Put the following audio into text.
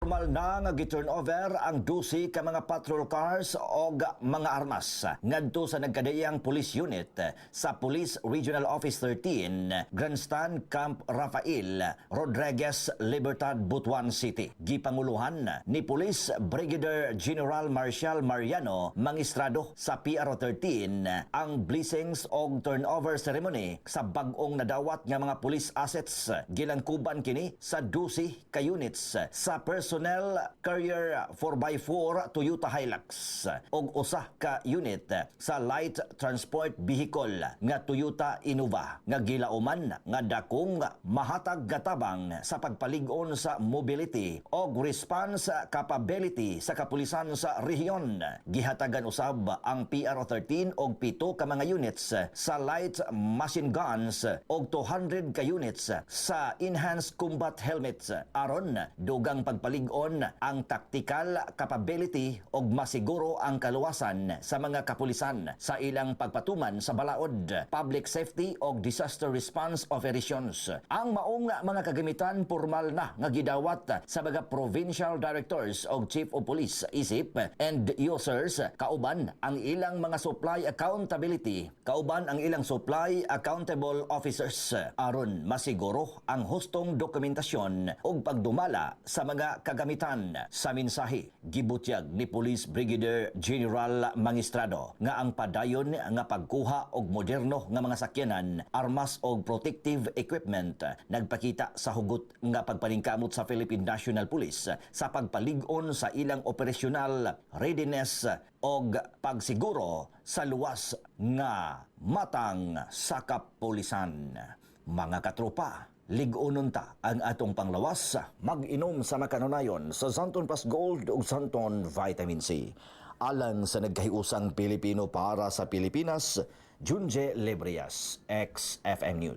Formal na nga gi-turnover ang 12 ka mga patrol cars o mga armas ngadto sa nagkadayang police unit sa Police Regional Office 13, Grandstand Camp Rafael, Rodriguez, Libertad, Butuan City. Gipanguluhan ni Police Brigadier General Marcial Mariano Mangistrado sa PRO 13 ang blessings o turnover ceremony sa bag-ong nadawat nga mga police assets. Gilangkuban kini sa 12 ka units sa Personnel Carrier 4x4 Toyota Hilux ug usa ka unit sa Light Transport Vehicle nga Toyota Innova nga gilauman nga dakong mahatag gatabang sa pagpalig-on sa mobility ug response capability sa kapulisan sa rehiyon. Gihatagan usab ang PRO 13 og 7 ka mga units sa light machine guns og 200 ka units sa enhanced combat helmets aron dugang pagpalig-on ang tactical capability ug masiguro ang kaluwasan sa mga kapulisan sa ilang pagpatuman sa balaod, public safety ug disaster response operations. Ang maong mga kagamitan formal na nga gidawat sa mga provincial directors ug chief of police isip and users kauban ang ilang mga supply accountability, kauban ang ilang supply accountable officers aron masiguro ang hustong dokumentasyon ug pagdumala sa mga kagamitan. Sa mensahe gibutyag ni Police Brigadier General Mangistrado nga ang padayon nga pagkuha og moderno nga mga sakyanan, armas og protective equipment nagpakita sa hugot nga pagpaningkamot sa Philippine National Police sa pagpalig-on sa ilang operational readiness og pagsiguro sa luwas nga matang sa kapulisan. Mga katropa, lig-unon ta ang atong panglawas, mag-inom sa makanunayon sa Santon Plus Gold ug Santon Vitamin C. Alang sa nagkahiusang Pilipino para sa Pilipinas, Junje Lebrias, XFM News.